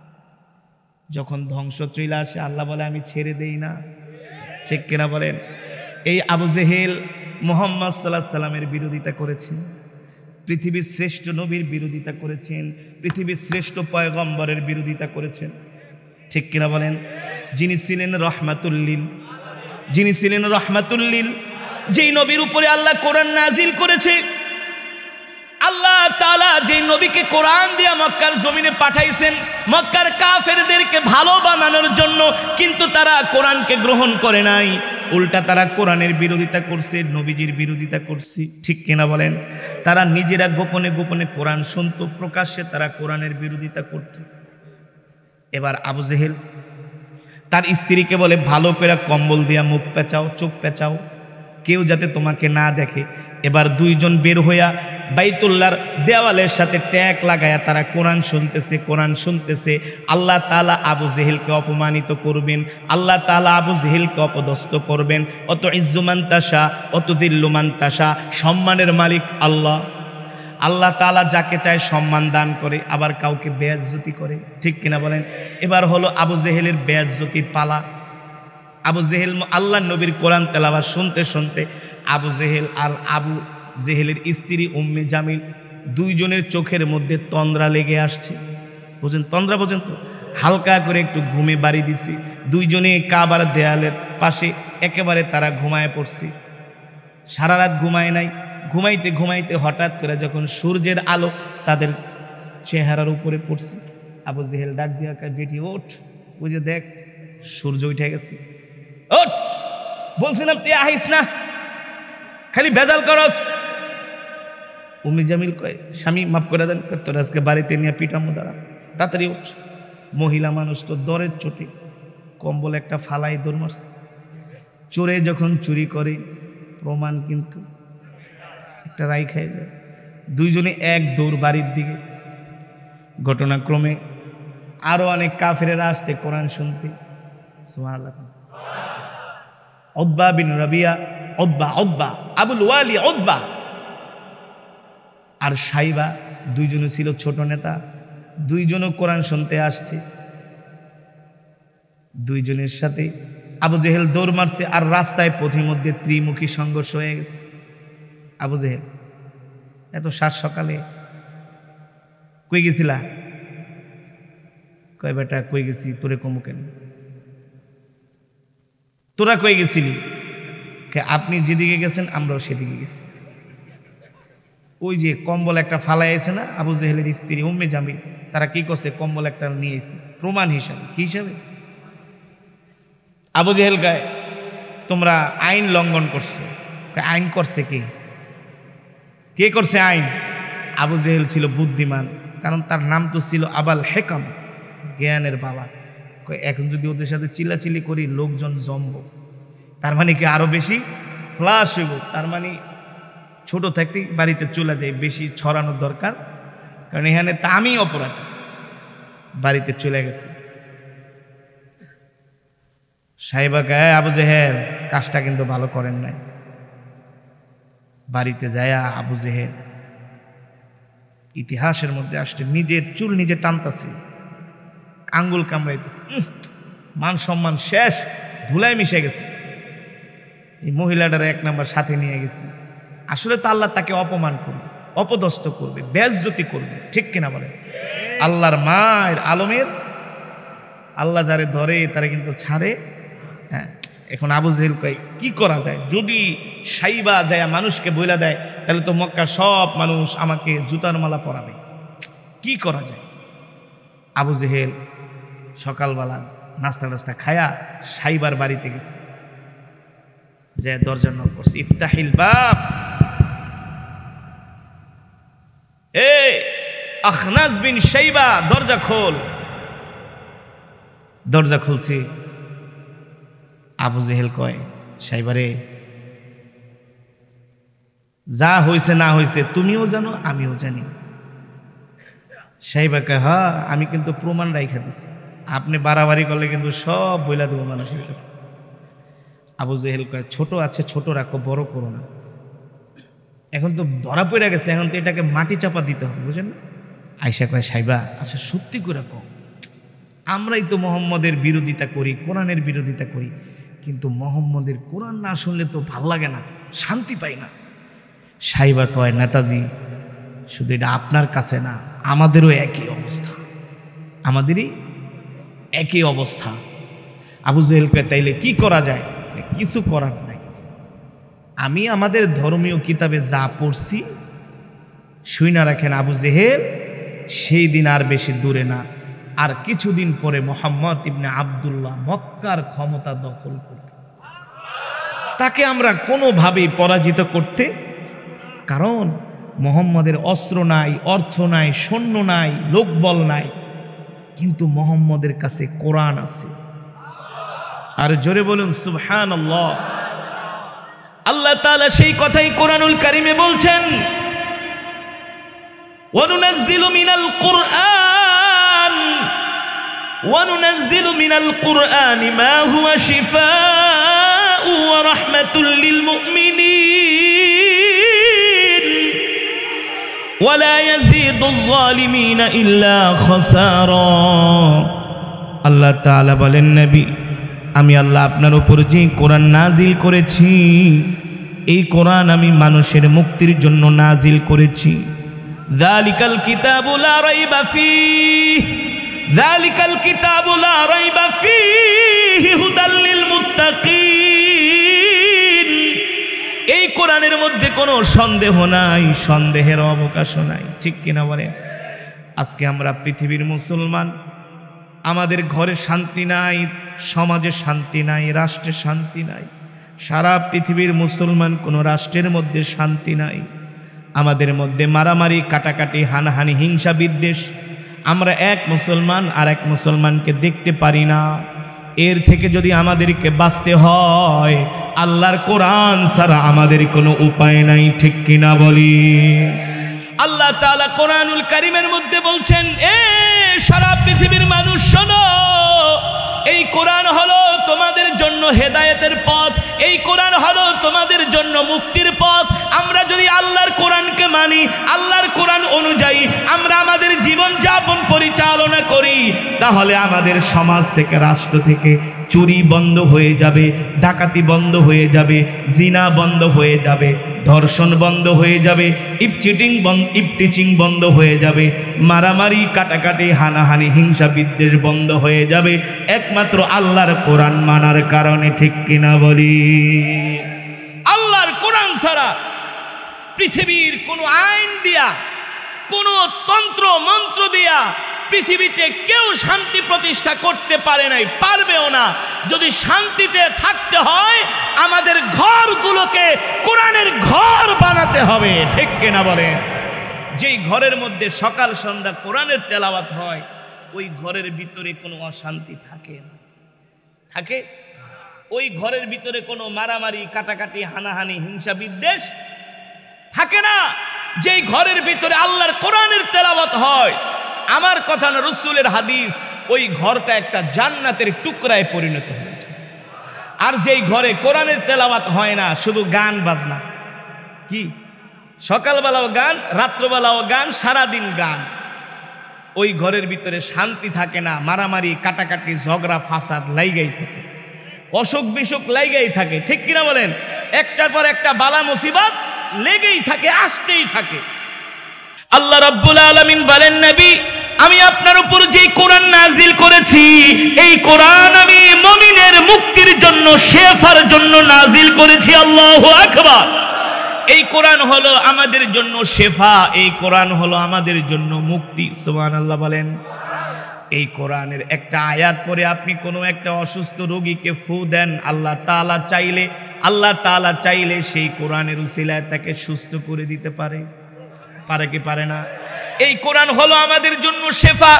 যখন ধ্বংস চলে আসে আল্লাহ বলে আমি ছেড়ে দেই না, ঠিক কিনা বলেন? এই আবু জেহেল মুহাম্মদ সাল্লাল্লাহু আলাইহি সাল্লামের বিরোধিতা করেছেন, পৃথিবীর শ্রেষ্ঠ নবীর বিরোধিতা করেছেন, পৃথিবীর শ্রেষ্ঠ পয়গম্বরের বিরোধিতা করেছেন, ঠিক কিনা বলেন? যিনি ছিলেন রহমাতুল্লিল, যিনি ছিলেন রহমাতুল্লিল, যেই নবীর উপরে আল্লাহ কোরআন নাজিল করেছে, আল্লাহ তাআলা যেই নবীকে কোরআন দিয়া মক্কার জমিনে পাঠাইছেন মক্কার কাফেরদেরকে ভালো বানানোর জন্য, কিন্তু তারা কোরআনকে গ্রহণ করে নাই, উল্টা তারা কোরআনের বিরোধিতা করছে, নবীজির বিরোধিতা করছে, ঠিক কিনা বলেন? তারা নিজেরা গোপনে গোপনে কোরআন শুনতো, প্রকাশ্যে তারা কোরআনের বিরোধিতা করত। এবার আবু জেহেল তার স্ত্রীকে বলে ভালো করে কম্বল দিয়া মুখ পেঁচাও, চোখ পেঁচাও, কেউ যাতে তোমাকে না দেখে। এবার দুইজন বের হইয়া বাইতুল্লাহর দেওয়ালের সাথে ট্যাগ লাগায়া তারা কোরআন শুনতেছে, কোরআন শুনতেছে। আল্লাহ তাআলা আবু জেহেলকে অপমানিত করবেন, আল্লাহ তাআলা আবু জেহেলকে অপদস্থ করবেন। অত ইজ্জু মান তাশা অত দিল্লু মান তাশা, সম্মানের মালিক আল্লাহ। আল্লাহ তাআলা যাকে চায় সম্মান দান করে, আবার কাউকে বেইজ্জতি করে, ঠিক কিনা বলেন? এবার হলো আবু জেহেলের বেইজ্জতির পালা। আবু জেহেল আল্লাহর নবীর কোরআন তেলাওয়াত শুনতে শুনতে আবু জেহেল আর আবু জেহেলের স্ত্রী উম্মে জামিল দুইজনের চোখের মধ্যে তন্দ্রা লেগে আসছে। বুঝেন? তন্দ্রা পর্যন্ত হালকা করে একটু ঘুমে বাড়ি দিছি। দুইজনে কাবার দেয়ালের পাশে একেবারে তারা ঘুমায় পড়ছে। সারা রাত ঘুমায় নাই। ঘুমাইতে ঘুমাইতে হঠাৎ করে যখন সূর্যের আলো তাদের চেহারার উপরে পড়ছে, আবু জেহেল ডাক দিয়া কয় বেটি ওঠ, বুঝে দেখ সূর্য উঠে গেছে, ওঠ, বলছিলাম তুই আহিস না, খালি ভেজাল করস। উম্মে জামিল কয় স্বামী মাফ করে দেন, তোর আজকে বাড়িতে নিয়ে পিটামো, দাঁড়া, তাড়াতাড়ি উঠ। মহিলা মানুষ তো দরের চোটে কম্বল একটা ফালাই দৌড় মারছে। চোরে যখন চুরি করে প্রমাণ কিন্তু একটা রাই খাই যায়। দুইজনে এক দৌড় বাড়ির দিকে। ঘটনাক্রমে আরো অনেক কাফেরেরা আসছে কোরআন শুনতে। সুবহানাল্লাহ। উতবা বিন রাবিয়া, উতবা আবুল ওয়ালি উতবা আর সাইবা দুইজনও ছিল ছোট নেতা। দুইজনও কোরআন শুনতে আসছে। দুইজনের সাথে আবু জেহেল দৌড় মারছে, আর রাস্তায় পথিমধ্যে ত্রিমুখী সংঘর্ষ হয়ে গেছে। আবু জেহেল এত সাত সকালে কই গেছিলা? কয় বেটা কই গেছি, তোরে কমু কেন? তোরা কই গেছিলি? আপনি যেদিকে গেছেন আমরাও সেদিকে গেছি। ওই যে কম্বল একটা ফালাই আছে না, আবু জেহেলের স্ত্রী উম্মে জামিল, তারা কি করছে, কম্বল একটা নিয়ে এসে প্রমাণ হিসাবে। কি হিসাবে? আবু জেহেল গায় তোমরা আইন লঙ্ঘন করছো। আইন করছে কে করছে আইন? আবু জেহেল ছিল বুদ্ধিমান, কারণ তার নাম তো ছিল আবাল হেকাম, জ্ঞানের বাবা। এখন যদি ওদের সাথে চিল্লাচিল্লি করি লোকজন জমব, তার মানে কি আরো বেশি ফ্লাশ হইব, তার মানে ছোট থাকতেই বাড়িতে চলে যায়, বেশি ছড়ানোর দরকার, কারণ এখানে তা আমি অপরাধ। বাড়িতে চলে গেছে। সাহেবা গায়ে আবু জেহেল কাজটা কিন্তু ভালো করেন নাই। বাড়িতে যায় আবু জেহেল ইতিহাসের মধ্যে আসছে নিজের চুল নিজে টানতাছে, আঙ্গুল কামড়াইতেছে, মান সম্মান শেষ, ধুলায় মিশে গেছে। এই মহিলাটার এক নাম্বার সাথে নিয়ে গেছে। আসলে তো আল্লাহ তাকে অপমান করবে, অপদস্থ করবে, বেজ্জতি করবে, ঠিক কিনা বলে? আল্লাহর মায়ের আলমের আল্লাহ যারে ধরে তারা কিন্তু ছাড়ে। হ্যাঁ, এখন আবু জেহেল কয় কি করা যায়? যদি সাইবা যায় মানুষকে বইলা দেয় তাহলে তো মক্কার সব মানুষ আমাকে জুতার মালা পরাবে, কি করা যায়? আবু জেহেল সকালবেলা নাস্তা টাস্তা খায়া সাইবার বাড়িতে গেছে, যে দরজা নক করছে, ইফতাহিল বাব, এ আখনাস বিন সাইবা দরজা খোল। দরজা খুলছে। আবু জেহেল কয় সাইবারে, যা হয়েছে না হয়েছে তুমিও জানো আমিও জানি। সাইবা কয় হ্যাঁ, আমি কিন্তু প্রমাণ রাইখা দিছি, আপনি বাড়াবাড়ি করলে কিন্তু সব বইলা দেবো মানুষের কাছে। আবু জেহেল কয় ছোট আছে ছোট রাখো, বড় করো না। এখন তো ধরা পড়ে গেছে, এখন তো এটাকে মাটি চাপা দিতে হবে, বুঝেন না? আয়সা কয় সাইবা আচ্ছা সত্যি করে কও, আমরাই তো মোহাম্মদের বিরোধিতা করি, কোরআনের বিরোধিতা করি, কিন্তু মোহাম্মদের কোরআন না শুনলে তো ভাল লাগে না, শান্তি পাই না। সাইবা কয় নেতাজি শুধু এটা আপনার কাছে না, আমাদেরও একই অবস্থা, আমাদেরই একই অবস্থা। আবু জেহেল কয় তাইলে কি করা যায়? কিছু করার নাই, আমি আমাদের ধর্মীয় কিতাবে যা পড়ছি শুইনা রাখেন। আবু জেহেল সেই দিন আর বেশি দূরে না, আর কিছুদিন পরে মুহাম্মদ ইবনে আব্দুল্লাহ মক্কার ক্ষমতা দখল করবে। তাকে আমরা কোনোভাবেই পরাজিত করতে, কারণ মুহাম্মদের অস্ত্র নাই, অর্থ নাই, সৈন্য নাই, লোকবল নাই, কিন্তু মুহাম্মদের কাছে কোরআন আছে। আর জোরে বলুন সুবহানাল্লাহ। আল্লাহ তাআলা সেই কথাই কোরআনুল কারীমে বলছেন, ওয়ানুনাজ্জিলু মিনাল কুরআন ওয়ানুনাজ্জিলু মিনাল কুরআনি মা হুয়া শিফাa'u ওয়া রাহমাতুল লিল মুমিনিন ওয়া লা ইয়াজিদুয যালিমিনা ইল্লা খাসারা। আল্লাহ তাআলা বলেন নবী, আমি আল্লাহ আপনার উপর যে কোরআন নাজিল করেছি, এই কোরআন আমি মানুষের মুক্তির জন্য নাজিল করেছি। যালিকাল কিতাবু লা রাইবা ফীহি, যালিকাল কিতাবু লা রাইবা ফীহি হুদাল লিল মুত্তাকিন। এই কোরআনের মধ্যে কোনো সন্দেহ নাই, সন্দেহের অবকাশও নাই, ঠিক কিনা বলেন? আজকে আমরা পৃথিবীর মুসলমান, আমাদের ঘরে শান্তি নাই, সমাজে শান্তি নাই, রাষ্ট্রে শান্তি নাই, সারা পৃথিবীর মুসলমান কোনো রাষ্ট্রের মধ্যে শান্তি নাই। আমাদের মধ্যে মারামারি, কাটাকাটি, হানাহানি, হিংসা, বিদ্বেষ। আমরা এক মুসলমান আর এক মুসলমানকে দেখতে পারি না। এর থেকে যদি আমাদেরকে বাঁচতে হয়, আল্লাহর কোরআন ছাড়া আমাদের কোনো উপায় নাই, ঠিক কিনা বলি? আল্লাহ তাআলা কোরআনুল কারীমের মধ্যে বলছেন, এ সারা পৃথিবীর মানুষ শোনো, এই কোরআন হলো তোমাদের জন্য হেদায়েতের পথ, এই কোরআন হলো তোমাদের জন্য মুক্তির পথ। আমরা যদি আল্লাহর কোরআনকে মানি, আল্লাহর কোরআন অনুযায়ী আমরা আমাদের জীবন যাপন পরিচালনা করি, তাহলে আমাদের সমাজ থেকে, রাষ্ট্র থেকে চুরি বন্ধ হয়ে যাবে, ডাকাতি বন্ধ হয়ে যাবে, জিনা বন্ধ হয়ে যাবে, ধর্ষণ বন্ধ হয়ে যাবে, ইফটিচিং বন্ধ হয়ে যাবে, মারামারি, কাটাকাটি, হানাহানি, হিংসা, বিদ্বেষ বন্ধ হয়ে যাবে, একমাত্র আল্লাহর কোরআন মানার কারণে, ঠিক কিনা বলি? আল্লাহর কোরআন ছাড়া পৃথিবীর কোনো আইন দিয়া, কোনো তন্ত্র মন্ত্র দিয়া পৃথিবীতে কেউ শান্তি প্রতিষ্ঠা করতে পারে নাই, পারবেও না। যদি শান্তিতে থাকতে হয় আমাদের ঘরগুলোকে কোরআনের ঘর বানাতে হবে, ঠিক কিনা বলেন? যেই ঘরের মধ্যে সকাল সন্ধ্যা কোরআনের তেলাওয়াত হয় ওই ঘরের ভিতরে কোনো অশান্তি থাকে না, থাকে? ওই ঘরের ভিতরে কোনো মারামারি, কাটাকাটি, হানাহানি, হিংসা, বিদ্বেষ থাকে না। যেই ঘরের ভিতরে আল্লাহর কোরআনের তেলাওয়াত হয়, আমার কথা না, রাসূলের হাদিস, ওই ঘরটা একটা জান্নাতের টুকরায় পরিণত হয়ে যায়। আর যেই ঘরে কোরআনের তেলাওয়াত হয় না, শুধু গান বাজনা, কি সকালবেলাও গান, রাত্রবেলাও গান, সারাদিন গান, ওই ঘরের ভিতরে শান্তি থাকে না। মারামারি, কাটাকাটি, ঝগড়া, ফাসাদ লাইগাই থাকে, অসুখ বিসুখ লাইগাই থাকে, ঠিক কিনা বলেন? একটার পর একটা বালা মুসিবত লেগেই থাকে, আসতেই থাকে। আল্লাহ রাব্বুল আলামিন বলেন, নবী আমি আপনার উপর যে কোরআন নাজিল করেছি, এই কোরআন আমি মুমিনের মুক্তির জন্য, শেফার জন্য নাজিল করেছি। আল্লাহু আকবার। এই কোরআন হলো আমাদের জন্য শেফা, এই কোরআন হলো আমাদের জন্য মুক্তি। সুবহানাল্লাহ বলেন। এই কোরআনের একটা আয়াত পরে আপনি কোনো একটা অসুস্থ রোগীকে ফু দেন, আল্লাহ তাআলা চাইলে সেই কোরআনের উসিলায় তাকে সুস্থ করে দিতে পারে, পারে কি পারে না? এই কোরআন হলো আমাদের জন্য শেফা।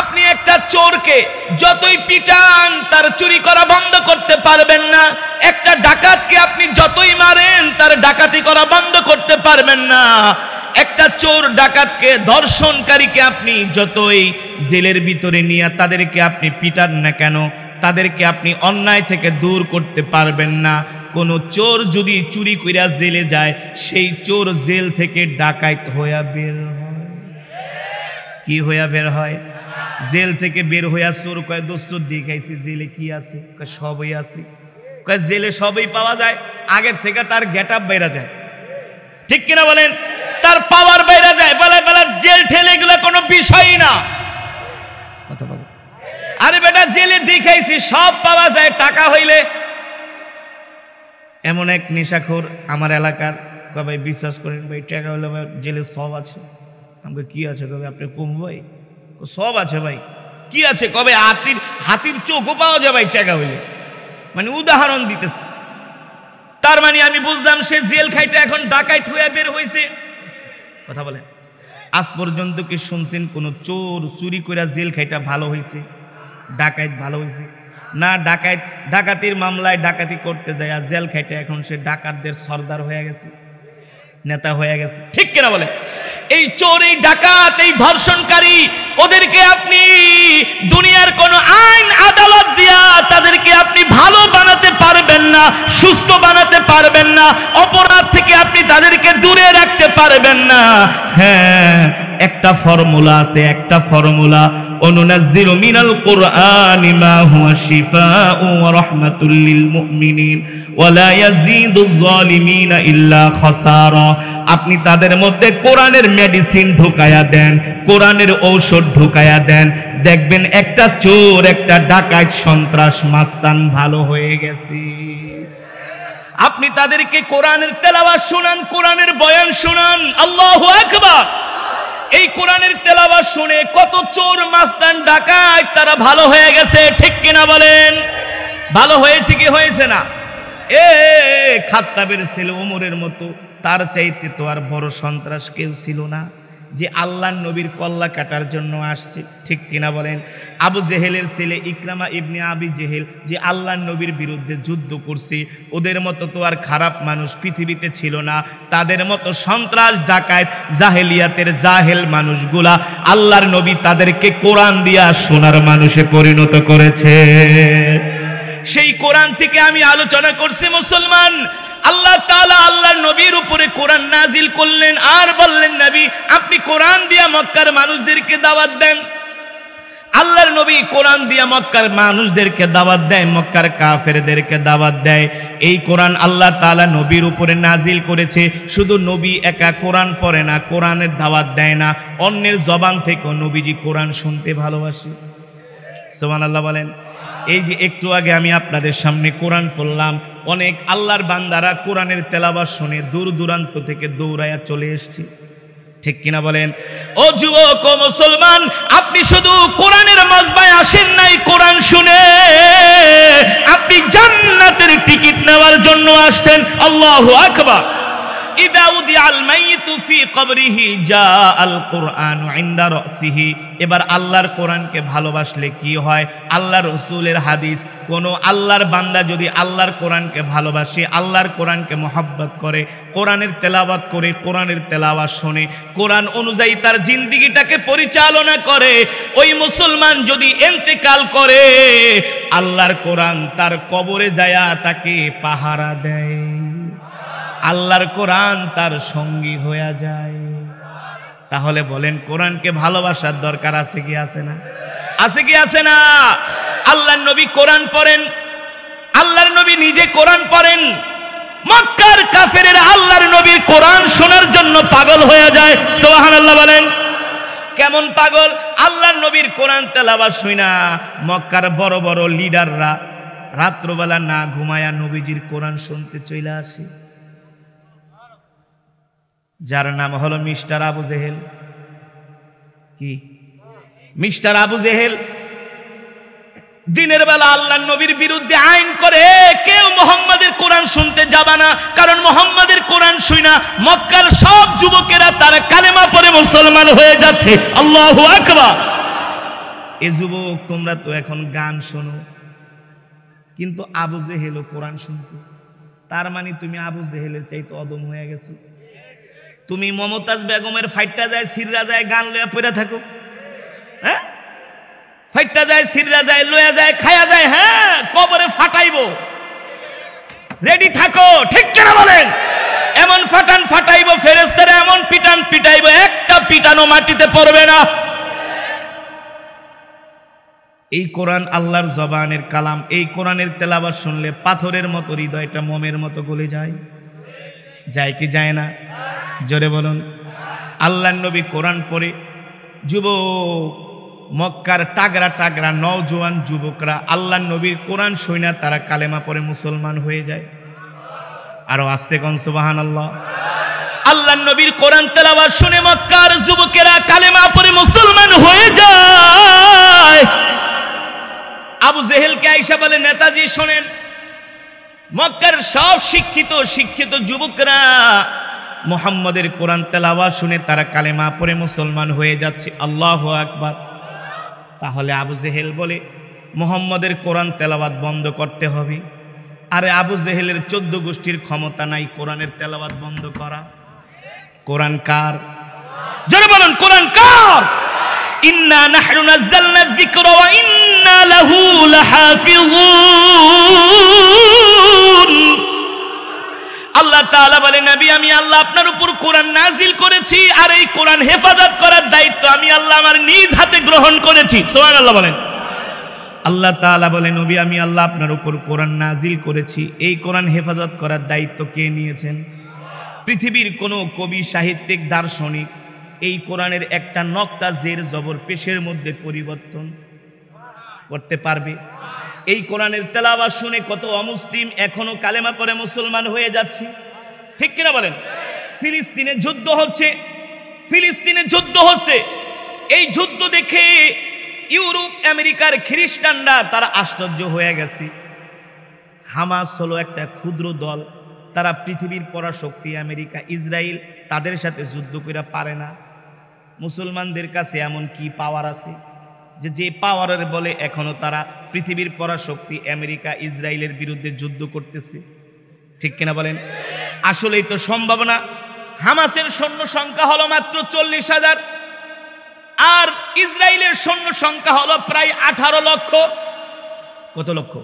আপনি একটা চোরকে যতই পিটান তার চুরি করা বন্ধ করতে পারবেন না। একটা ডাকাতকে আপনি যতই মারেন তার ডাকাতি করা বন্ধ করতে পারবেন না। একটা চোর, ডাকাতকে, ধর্ষণকারীকে আপনি যতই জেলের ভিতরে নিয়ে তাদেরকে আপনি পিটান না কেন, তাদেরকে আপনি অন্যায় থেকে দূর করতে পারবেন না। কোন চোর যদি চুরি কইরা জেলে যায়, সেই চোর জেল থেকে ডাকাত হইয়া বের হয়। কি হইয়া বের হয়? জেল থেকে বের হইয়া চোর কয়, দোস্ত দেখাইছি জেলে কি আছে? কয় সবই আছে। কয় জেলে সবই পাওয়া যায়, আগের থেকে তার গেটআপ বাইরা যায়, ঠিক কিনা বলেন? তার পাওয়ার বাইরা যায়, বলে বলে জেল ঠেলে এগুলো কোনো বিষয়ই না। কথা বলে, আরে বেটা জেলে দেখাইছি সব পাওয়া যায় টাকা হইলে। এমন এক নেশাখোর আমার এলাকার, কয় ভাই বিশ্বাস করেন ভাই, টাকা হইলে জেলে সব আছে। আমাকে কি আছে? কবে আপনি কম ভাই, সব আছে ভাই। কি আছে? কবে হাতির চোখও পাওয়া যায় ভাই টাকা হইলে। মানে উদাহরণ দিতেছে। তার মানে আমি বুঝলাম সে জেল খাইতে এখন ডাকাইত হইয়া বের হইছে। কথা বলেন, আজ পর্যন্ত কি শুনছেন কোন চোর চুরি কইরা জেল খাইটা ভালো হইছে, ডাকাইত ভালো হইছে? না, ডাকাতির মামলায় ডাকাতি করতে যায় আর জেল খাইতে এখন সে ডাকাতদের সর্দার হয়ে গেছে, নেতা হয়ে গেছে, ঠিক কিনা বলে? এই চোর, এই ডাকাত, এই ধর্ষণকারী, ওদেরকে আপনি দুনিয়ার কোন আইন আদালত দিয়া তাদেরকে আপনি ভালো বানাতে পারবেন না, সুস্থ বানাতে পারবেন না, অপরাধ থেকে আপনি তাদেরকে দূরে রাখতে পারবেন না। হ্যাঁ, একটা ফর্মুলা আছে, একটা ফর্মুলা, অনুনাজ্জিলু মিনাল কুরআনি মা হুয়া শিফাউ ওয়া রাহমাতুল লিল মুমিনিন ওয়া লা ইয়াজিদুজ জালিমিনা ইল্লা খাসারা। আপনি তাদের মধ্যে কোরআনের মেডিসিন ঢুকায়া দেন, কোরআনের ঔষধ ঢুকায়া দেন, দেখবেন একটা চোর, একটা ডাকাত, সন্ত্রাস, মাস্তান ভালো হয়ে গেছে। আপনি তাদেরকে কোরআনের তেলাওয়াত শোনান, কোরআনের বয়ান শোনান। আল্লাহু আকবার। এই কোরআনের তেলাওয়াত শুনে কত চোর, মাস্তান, ডাকাত তারা ভালো হয়ে গেছে, ঠিক কিনা বলেন? ভালো হয়েছে কি হয়েছে না? খাত্তাবের ছেলে ওমরের মতো, তার চাইতে তো আর বড় সন্ত্রাস কেউ ছিল না, যে আল্লাহর নবীর কল্লা কাটার জন্য আসছে, ঠিক কিনা বলেন? আবু জেহেলের ছেলে ইকরামা ইবনে আবি জেহেল, যে আল্লাহর নবীর বিরুদ্ধে যুদ্ধ করছে, ওদের মতো তো আর খারাপ মানুষ পৃথিবীতে ছিল না। তাদের মতো সন্ত্রাস, ডাকাত, জাহেলিয়াতের জাহেল মানুষগুলা আল্লাহর নবী তাদেরকে কোরআন দিয়া সোনার মানুষে পরিণত করেছে। সেই কোরআন থেকে আমি আলোচনা করছি মুসলমান। আল্লাহ তাআলা আল্লাহর নবীর উপরে কোরআন নাজিল করলেন আর বললেন, নবী আপনি কোরআন দিয়া মক্কার মানুষদেরকে দাওয়াত দেন। আল্লাহর নবী কোরআন দিয়া মক্কার মানুষদেরকে দাওয়াত দেয়, মক্কার কাফেরদেরকে দাওয়াত দেয়। এই কোরআন আল্লাহ তাআলা নবীর উপরে নাজিল করেছে। শুধু নবী একা কোরআন পড়ে না, কোরআনের দাওয়াত দেয় না, অন্যের জবান থেকে নবীজি কোরআন শুনতে ভালোবাসে। সুবহানাল্লাহ বলেন। এই যে একটু আগে আমি আপনাদের সামনে কোরআন পড়লাম, অনেক আল্লাহর বান্দারা কোরআনের তেলাওয়াত শুনে দূর দূরান্ত থেকে দৌড়ায়া চলে এসেছে। ঠিক কিনা বলেন? ও যুবক ও মুসলমান, আপনি শুধু কোরআনের মজবায় আসেন নাই কোরআন শুনে, আপনি জান্নাতের টিকিট নেওয়ার জন্য আসছেন। আল্লাহু আকবার। ইদা উদিআল মাইয়িতু ফি কবরিহি জাআল কুরআনু ইনদা রাসিহি। এবার আল্লাহর কোরআনকে ভালোবাসলে কি হয়? আল্লাহ রাসূলের হাদিস, কোন আল্লাহর বান্দা যদি আল্লাহর কোরআনকে ভালোবাসে, আল্লাহর কোরআনকে মহব্বত করে, কোরআনের তেলাওয়াত করে, কোরআনের তেলাওয়াত শুনে, কোরআন অনুযায়ী তার জিন্দেগিটাকে পরিচালনা করে, ওই মুসলমান যদি ইন্তেকাল করে, আল্লাহর কোরআন তার কবরে যায়া তাকে পাহারা দেয়, আল্লাহর কোরআন তার সঙ্গী হয়ে যায়। তাহলে বলেন কোরআনকে ভালোবাসার দরকার আছে কি আছে না? আছে কি আছে না? আল্লাহর নবী কোরআন পড়েন, আল্লাহর নবী নিজে কোরআন পড়েন, মক্কার কাফেরেরা আল্লাহর নবীর কোরআন শোনার জন্য পাগল হয়ে যায়। সুবহানাল্লাহ বলেন। কেমন পাগল? আল্লাহর নবীর কোরআন তেলাওয়াত শুনা মক্কার বড় বড় লিডাররা রাত্রবেলা না ঘুমায়া নবীজির কোরআন শুনতে চলে আসে। যার নাম হলো মিস্টার আবু জেহেল। কি মিস্টার আবু জেহেল? দিনের বেলা আল্লাহর নবীর বিরুদ্ধে আইন করে, কেউ মুহাম্মাদের কোরআন শুনতে যাবে না, কারণ মুহাম্মাদের কোরআন শুনা মক্কার সব যুবকেরা তারা কালেমা পড়ে মুসলমান হয়ে যাচ্ছে। আল্লাহু আকবার। এ যুবক, তোমরা তো এখন গান শোনো, কিন্তু আবু জেহেলও কোরআন শুনতো। তার মানে তুমি আবু জেহেলের চাইতে অদম হয়ে গেছো। তুমি মমতাজ বেগমের ফাইটটা যায় সিররা যায় গান লয়া পড়ে থাকো, হ্যাঁ? ফাইটটা যায় সিররা যায় লয়া যায় খায়া যায়, হ্যাঁ কবরে ফাটাইবো, রেডি থাকো। ঠিক কিনা বলেন? এমন ফাটান ফাটাইবো, ফেরেশতারা এমন পিটান পিটাইবো, একটা পিটানো মাটিতে পড়বে না। এই কোরআন আল্লাহর জবানের কালাম। এই কোরআনের তেলাওয়াত শুনলে পাথরের মতো হৃদয়টা মোমের মতো গলে যায়। যায় কি যায় না? জোরে বলুন। আল্লাহর নবী কোরআন পড়ে, যুবক মক্কার টাগরা টাগরা নওজোয়ান যুবকরা আল্লাহর নবীর কোরআন শুনে তারা কালেমা পড়ে মুসলমান হয়ে যায়। আরো আস্তে কোন সুবহানাল্লাহ। আল্লাহর নবীর কোরআন তেলাওয়াত শুনে মক্কার যুবকেরা কালেমা পড়ে মুসলমান হয়ে যায়। আবু জেহেলকে আয়েশা বলে, নেতাজি শোনেন, মক্কার সব শিক্ষিত যুবকরা মুহাম্মাদের কোরআন তেলাওয়াত শুনে তারা কালেমা পড়ে মুসলমান হয়ে যাচ্ছে। আল্লাহু আকবার। তাহলে আবু জেহেল বলে মুহাম্মাদের কোরআন তেলাওয়াত বন্ধ করতে হবে। আরে আবু জেহেলের 14 গোষ্ঠীর ক্ষমতা নাই কোরআনের তেলাওয়াত বন্ধ করা। কোরআন কার? জোরে বলুন, কোরআন কার? ইন্না নাহনু নাযালনা যিকরা ওয়া ইন্না লাহু লাহাফিযুন। আল্লাহ তাআলা বলে, নবী আমি আল্লাহ আপনার উপর কোরআন নাজিল করেছি, আর এই কোরআন হেফাজত করার দায়িত্ব আমি আল্লাহ আমার নিজ হাতে গ্রহণ করেছি। সুবহানাল্লাহ বলেন। আল্লাহ তাআলা বলে, নবী আমি আল্লাহ আপনার উপর কোরআন নাজিল করেছি, এই কোরআন হেফাজত করার দায়িত্ব কে নিয়েছেন? পৃথিবীর কোনো কবি, সাহিত্যিক, দার্শনিক এই কোরআনের একটা নক্তা জের জবর পেশের মধ্যে পরিবর্তন করতে পারবে? এই কোরআনের তেলাওয়াত শুনে কত অমুসলিম এখনো কালেমা পড়ে মুসলমান হয়ে যাচ্ছে। ঠিক কিনা বলেন? ফিলিস্তিনে যুদ্ধ হচ্ছে, এই যুদ্ধ দেখে ইউরোপ আমেরিকার খ্রিস্টানরা তারা আশ্চর্য হয়ে গেছে। হামাস হলো একটা ক্ষুদ্র দল, তারা পৃথিবীর পরাশক্তি আমেরিকা ইসরায়েল, তাদের সাথে যুদ্ধ করে পারে না। মুসলমানদের কাছে এমন কি পাওয়ার আছে যে পাওয়ারের বলে এখনো তারা পৃথিবীর পরাশক্তি আমেরিকা ইসরায়েলের বিরুদ্ধে যুদ্ধ করতেছে? ঠিক কিনা বলেন? আসলেই তো সম্ভব না। হামাসের সৈন্য সংখ্যা হলো মাত্র 40,000, আর ইসরায়েলের সৈন্য সংখ্যা হলো প্রায় 18 লক্ষ। কত লক্ষ?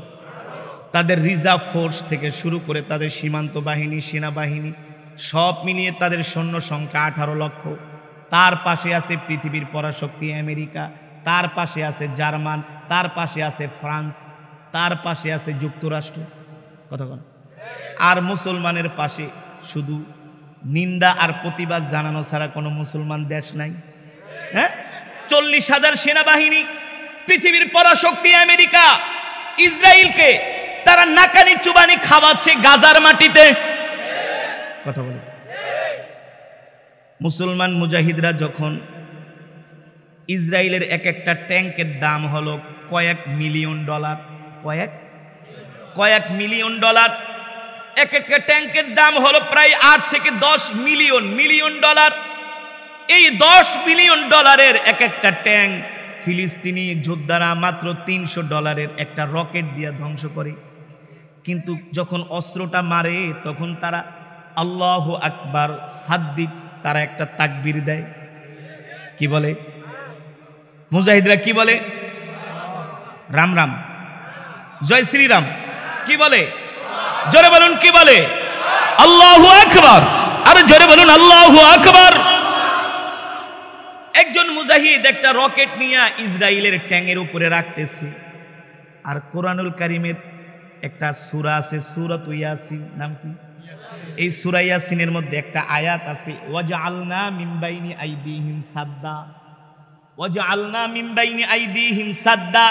তাদের রিজার্ভ ফোর্স থেকে শুরু করে তাদের সীমান্ত বাহিনী, সেনাবাহিনী সব মিলিয়ে তাদের সৈন্য সংখ্যা 18 লক্ষ। তার পাশে আছে পৃথিবীর পরাশক্তি আমেরিকা, তার পাশে আছে জার্মান, তার পাশে আছে ফ্রান্স, তার পাশে আছে যুক্তরাষ্ট্র। কতক্ষণ? আর মুসলমানের পাশে শুধু নিন্দা আর প্রতিবাদ জানানো ছাড়া কোনো মুসলমান দেশ নাই। হ্যাঁ, 40,000 সেনাবাহিনী, পৃথিবীর পরাশক্তি আমেরিকা ইসরায়েলকে তারা নাকানি চুবানি খাওয়াচ্ছে গাজার মাটিতে। কথা বলে মুসলমান মুজাহিদরা যখন ইসরায়েলের এক একটা ট্যাঙ্কের দাম হলো কয়েক মিলিয়ন ডলার, কয়েক মিলিয়ন ডলার, এক একটা ট্যাঙ্কের দাম হলো প্রায় 8 থেকে 10 মিলিয়ন ডলার। এই 10 মিলিয়ন ডলারের এক একটা ট্যাঙ্ক ফিলিস্তিনি যোদ্ধারা মাত্র $300 একটা রকেট দিয়ে ধ্বংস করে। কিন্তু যখন অস্ত্রটা মারে তখন তারা আল্লাহু আকবার সাদ্দিক, তারা একটা তাকবীর দেয়। কি বলে মুজাহিদরা? কি বলে? রাম রাম, জয় শ্রীরাম। কি বলে? জোরে বলুন। কি বলে? আল্লাহু আকবার। আরে জোরে বলুন আল্লাহু আকবার। একজন মুজাহিদ একটা রকেট নিয়ে ইসরায়েলের ট্যাঙ্কের উপরে রাখতেছে। আর কোরআনুল কারীমের একটা সূরা আছে, সূরাতুল ইয়াসিন। নাম কি? এই সূরা ইয়াসিনের মধ্যে একটা আয়াত আছে, ওয়াজআলনা মিন বাইনি আইদিহিম সাদ্দা, ওয়াজআলনা মিন বাইনি আইদিহিম সাদ্দা।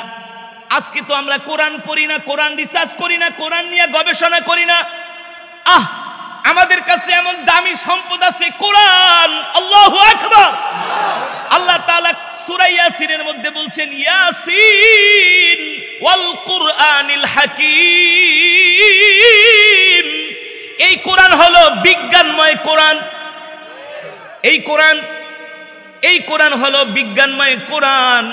আজকে তো আমরা কোরআন পড়ি না, কোরআন রিসার্চ করি না, কোরআন নিয়ে গবেষণা করি না। আমাদের কাছে এমন দামি সম্পদ আছে কোরআন। আল্লাহু আকবার। আল্লাহ তাআলা সূরা ইয়াসিনের মধ্যে বলছেন, ইয়াসিন ওয়াল কুরআনিল হাকীম। এই কোরআন হলো বিজ্ঞানময় কোরআন। এই কোরআন হলো বিজ্ঞানময় কোরআন।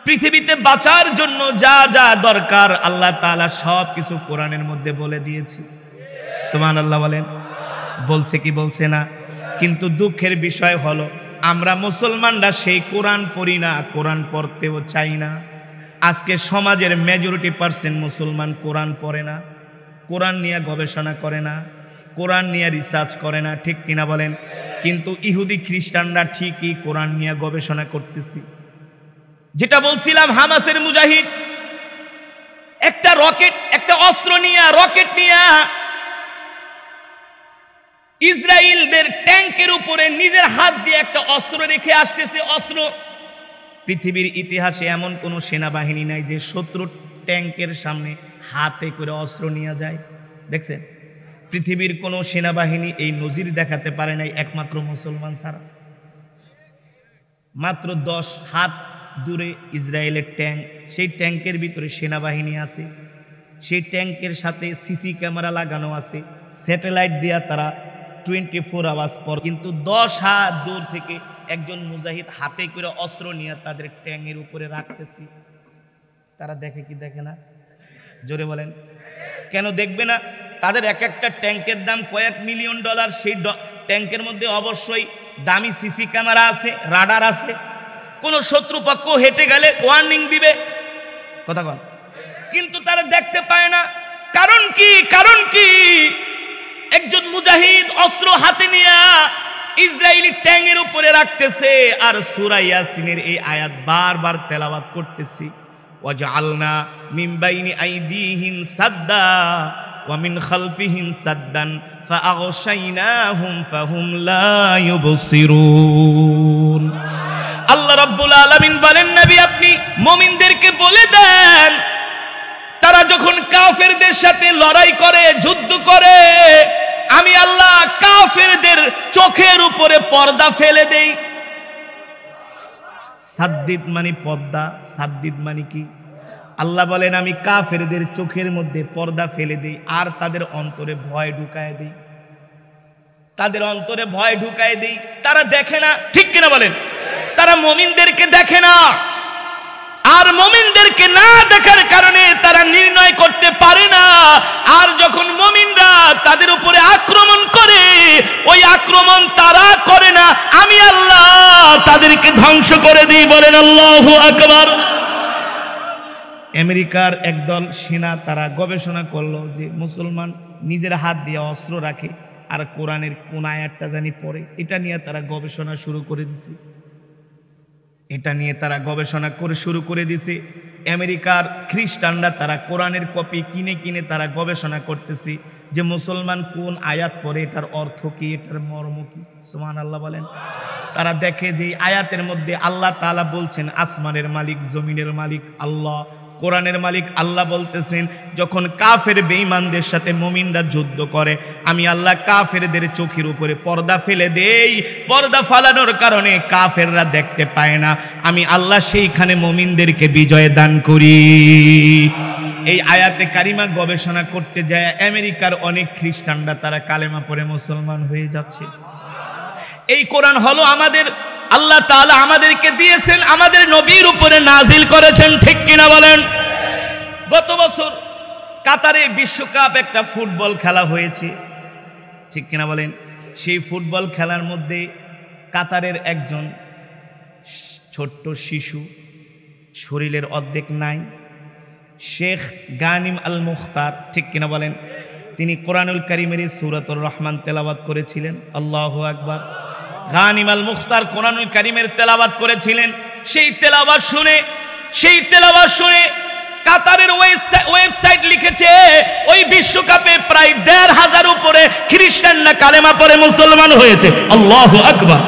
পৃথিবীতে বাঁচার জন্য যা যা দরকার আল্লাহ তাআলা সব কিছু কোরআনের মধ্যে বলে দিয়েছে। সুবহানাল্লাহ বলেন। বলছে কি বলছে না? কিন্তু দুঃখের বিষয় হলো আমরা মুসলমানরা সেই কোরআন পড়ি না, কোরআন পড়তেও চাই না। আজকে সমাজের মেজরিটি পার্সেন্ট মুসলমান কোরআন পড়ে না, কোরআন নিয়ে গবেষণা করে না, কোরআন নিয়ে রিসার্চ করে না। ঠিক কিনা বলেন? কিন্তু ইহুদি খ্রিস্টানরা ঠিকই কোরআন নিয়ে গবেষণা করতেছে। যেটা বলছিলাম, হামাসের মুজাহিদ একটা রকেট, একটা অস্ত্র নিয়ে, রকেট নিয়ে ইসরায়েলদের ট্যাঙ্কের উপরে নিজের হাত দিয়ে একটা অস্ত্র রেখে আসতেছে। অস্ত্র, পৃথিবীর ইতিহাসে এমন কোন সেনাবাহিনী নাই যে শত্রু ট্যাঙ্কের সামনে হাতে করে অস্ত্র নিয়ে যায়। দেখছেন? পৃথিবীর কোন সেনাবাহিনী এই নজির দেখাতে পারে নাই, একমাত্র মুসলমান ছাড়া। মাত্র 10 হাত দূরে ইসরায়েলের ট্যাঙ্ক, সেই ট্যাঙ্কের ভিতরে সেনাবাহিনী আছে। সেই ট্যাঙ্কের সাথে সিসি ক্যামেরা লাগানো আছে, স্যাটেলাইট দিয়া তারা 24 আওয়ার্স পর, কিন্তু 10 হাত দূর থেকে একজন মুজাহিদ হাতে করে অস্ত্র নিয়ে তাদের ট্যাঙ্কের উপরে রাখতেছে। তারা দেখে কি দেখে না? জোরে বলেন। কেন দেখবে না? তাদের এক একটা ট্যাঙ্কের দাম কয়েক মিলিয়ন ডলার। সেই ট্যাঙ্কের মধ্যে অবশ্যই দামি সিসি ক্যামেরা আছে, রাডার আছে। কোন শত্রুপক্ষ হেঁটে গেলে ওয়ার্নিং দিবে। কথা বল। কিন্তু তারা দেখতে পায় না। কারণ কি? কারণ কি? একজন মুজাহিদ অস্ত্র হাতে নিয়ে ইসরায়েলি ট্যাঙ্কের উপরে রাখতেছে আর সূরা ইয়াসিনের এই আয়াত বারবার তেলাওয়াত করতেছে, ওয়াজআলনা মিন বাইনি আইদিহিম সাদ্দা ওয়া মিন খালফিহিম সাদ্দান ফাআগশাইনাহুম ফাহুম লা ইউবসিরুন। আল্লাহ রাব্বুল আলামিন বলেন, নবী আপনি মুমিনদেরকে বলে দেন, তারা যখন কাফেরদের সাথে লড়াই করে, যুদ্ধ করে, আমি আল্লাহ কাফেরদের চোখের উপরে পর্দা ফেলে দেই। সাদ্দিদ মানে পর্দা, সাদ্দিদ মানে কি? আল্লাহ বলেন আমি কাফেরদের চোখের মধ্যে পর্দা ফেলে দেই আর তাদের অন্তরে ভয় ঢুকায় দেই। তাদের অন্তরে ভয় ঢুকায় দেই। তারা দেখে না। ঠিক কিনা বলেন? তারা মুমিনদেরকে দেখে না। আর মুমিনদেরকে না দেখার কারণে তারা নির্ণয় করতে পারে না। আর যখন মুমিনরা তাদের উপরে আক্রমণ করে, ওই আক্রমণ তারা করে না, আমি আল্লাহ তাদেরকে ধ্বংস করে দিই। বলেন আল্লাহু আকবার। আমেরিকার একদল সেনা তারা গবেষণা করলো যে মুসলমান নিজের হাত দিয়ে অস্ত্র রাখে আর কোরআনের কোন আয়াতটা জানি পড়ে। এটা নিয়ে তারা গবেষণা শুরু করে দিছে। শুরু করে দিছে। আমেরিকার খ্রিস্টানরা তারা কোরআনের কপি কিনে কিনে তারা গবেষণা করতেছে যে মুসলমান কোন আয়াত পড়ে, এটার অর্থ কি, এটার মর্ম কি। সুবহানাল্লাহ বলেন। তারা দেখে যে আয়াতের মধ্যে আল্লাহ তাআলা বলছেন আসমানের মালিক, জমিনের মালিক আল্লাহ, কোরআনের মালিক আল্লাহ বলতেছেন, যখন কাফের বেঈমানদের সাথে মুমিনরা যুদ্ধ করে, আমি আল্লাহ কাফেরদের চোখের উপরে পর্দা ফেলে দেই। পর্দা ফালানোর কারণে কাফেররা দেখতে পায় না, আমি আল্লাহ সেইখানে মুমিনদেরকে বিজয় দান করি। এই আয়াতে কারিমা গবেষণা করতে যায় আমেরিকার অনেক খ্রিস্টানরা তারা কালেমা পড়ে মুসলমান হয়ে যাচ্ছে। এই কোরআন হলো আমাদের আল্লাহ তাআলা আমাদেরকে দিয়েছেন, আমাদের নবীর উপরে নাজিল করেছেন, ঠিক কিনা বলেন? গত বছর কাতারে বিশ্বকাপ একটা ফুটবল খেলা হয়েছে, ঠিক কিনা বলেন? সেই ফুটবল খেলার মধ্যে কাতারের একজন ছোট্ট শিশু, শরীরের অর্ধেক নাই, শেখ গানিম আল মুখতার, ঠিক কিনা বলেন? তিনি কোরআনুল কারীমের সূরাতুর রহমান তেলাওয়াত করেছিলেন। আল্লাহু আকবার। গানিম আল মুখতার কোরআনুল কারীমের তেলাওয়াত করেছিলেন। সেই তেলাওয়াত শুনে কাতারের ওয়েবসাইট লিখেছে, ওই বিশ্বকাপে প্রায় ১৫০০ উপরে খ্রিস্টানরা কালেমা পড়ে মুসলমান হয়েছে। আল্লাহু আকবার।